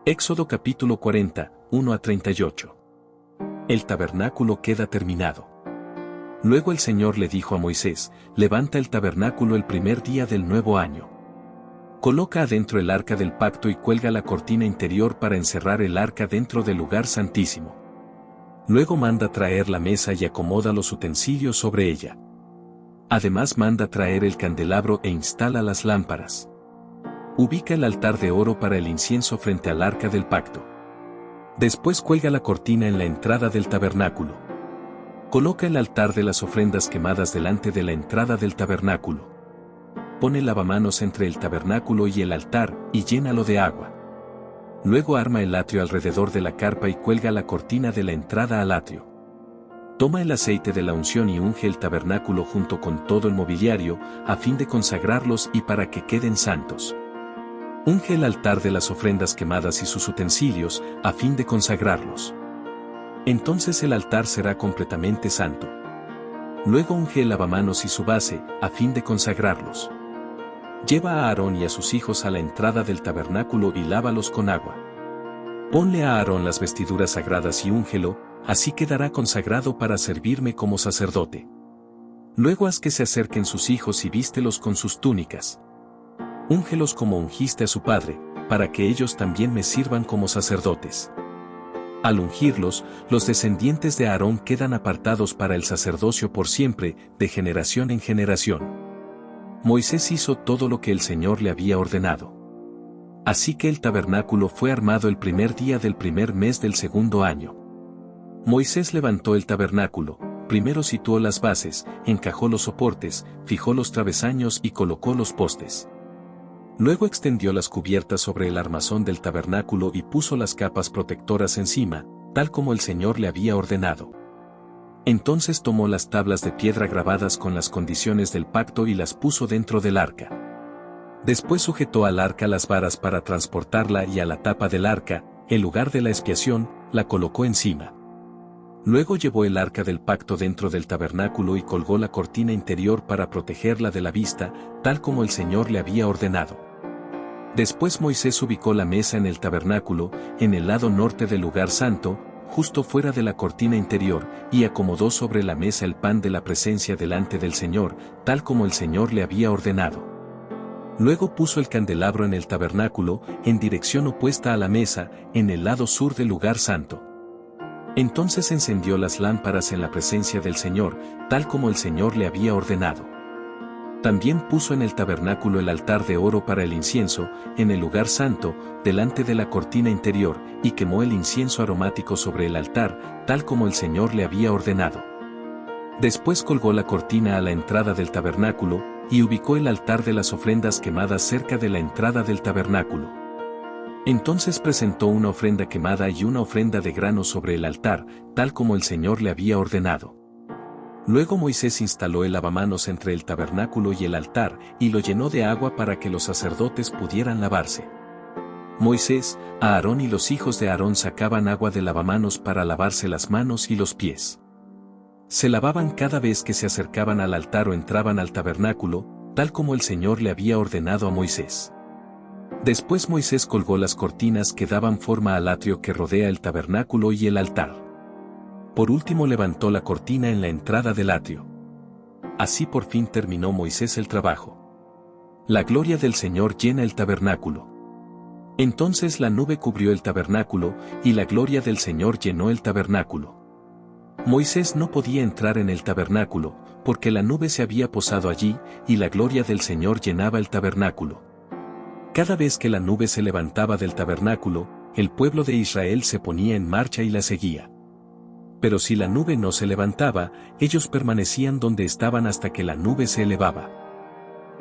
Éxodo capítulo 40, 1 a 38. El tabernáculo queda terminado. Luego el Señor le dijo a Moisés: levanta el tabernáculo el primer día del nuevo año. Coloca adentro el arca del pacto y cuelga la cortina interior para encerrar el arca dentro del lugar santísimo. Luego manda traer la mesa y acomoda los utensilios sobre ella. Además manda traer el candelabro e instala las lámparas. Ubica el altar de oro para el incienso frente al arca del pacto. Después cuelga la cortina en la entrada del tabernáculo. Coloca el altar de las ofrendas quemadas delante de la entrada del tabernáculo. Pone lavamanos entre el tabernáculo y el altar y llénalo de agua. Luego arma el atrio alrededor de la carpa y cuelga la cortina de la entrada al atrio. Toma el aceite de la unción y unge el tabernáculo junto con todo el mobiliario, a fin de consagrarlos y para que queden santos. Unge el altar de las ofrendas quemadas y sus utensilios, a fin de consagrarlos. Entonces el altar será completamente santo. Luego unge el lavamanos y su base, a fin de consagrarlos. Lleva a Aarón y a sus hijos a la entrada del tabernáculo y lávalos con agua. Ponle a Aarón las vestiduras sagradas y úngelo, así quedará consagrado para servirme como sacerdote. Luego haz que se acerquen sus hijos y vístelos con sus túnicas. Úngelos como ungiste a su padre, para que ellos también me sirvan como sacerdotes. Al ungirlos, los descendientes de Aarón quedan apartados para el sacerdocio por siempre, de generación en generación. Moisés hizo todo lo que el Señor le había ordenado. Así que el tabernáculo fue armado el primer día del primer mes del segundo año. Moisés levantó el tabernáculo, primero situó las bases, encajó los soportes, fijó los travesaños y colocó los postes. Luego extendió las cubiertas sobre el armazón del tabernáculo y puso las capas protectoras encima, tal como el Señor le había ordenado. Entonces tomó las tablas de piedra grabadas con las condiciones del pacto y las puso dentro del arca. Después sujetó al arca las varas para transportarla y a la tapa del arca, el lugar de la expiación, la colocó encima. Luego llevó el arca del pacto dentro del tabernáculo y colgó la cortina interior para protegerla de la vista, tal como el Señor le había ordenado. Después Moisés ubicó la mesa en el tabernáculo, en el lado norte del lugar santo, justo fuera de la cortina interior, y acomodó sobre la mesa el pan de la presencia delante del Señor, tal como el Señor le había ordenado. Luego puso el candelabro en el tabernáculo, en dirección opuesta a la mesa, en el lado sur del lugar santo. Entonces encendió las lámparas en la presencia del Señor, tal como el Señor le había ordenado. También puso en el tabernáculo el altar de oro para el incienso, en el lugar santo, delante de la cortina interior, y quemó el incienso aromático sobre el altar, tal como el Señor le había ordenado. Después colgó la cortina a la entrada del tabernáculo, y ubicó el altar de las ofrendas quemadas cerca de la entrada del tabernáculo. Entonces presentó una ofrenda quemada y una ofrenda de grano sobre el altar, tal como el Señor le había ordenado. Luego Moisés instaló el lavamanos entre el tabernáculo y el altar, y lo llenó de agua para que los sacerdotes pudieran lavarse. Moisés, Aarón y los hijos de Aarón sacaban agua del lavamanos para lavarse las manos y los pies. Se lavaban cada vez que se acercaban al altar o entraban al tabernáculo, tal como el Señor le había ordenado a Moisés. Después Moisés colgó las cortinas que daban forma al atrio que rodea el tabernáculo y el altar. Por último levantó la cortina en la entrada del atrio. Así por fin terminó Moisés el trabajo. La gloria del Señor llena el tabernáculo. Entonces la nube cubrió el tabernáculo, y la gloria del Señor llenó el tabernáculo. Moisés no podía entrar en el tabernáculo, porque la nube se había posado allí, y la gloria del Señor llenaba el tabernáculo. Cada vez que la nube se levantaba del tabernáculo, el pueblo de Israel se ponía en marcha y la seguía. Pero si la nube no se levantaba, ellos permanecían donde estaban hasta que la nube se elevaba.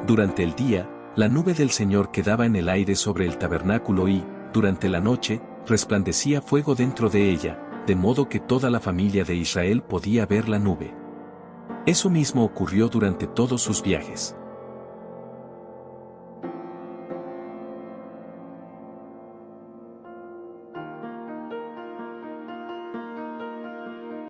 Durante el día, la nube del Señor quedaba en el aire sobre el tabernáculo y, durante la noche, resplandecía fuego dentro de ella, de modo que toda la familia de Israel podía ver la nube. Eso mismo ocurrió durante todos sus viajes.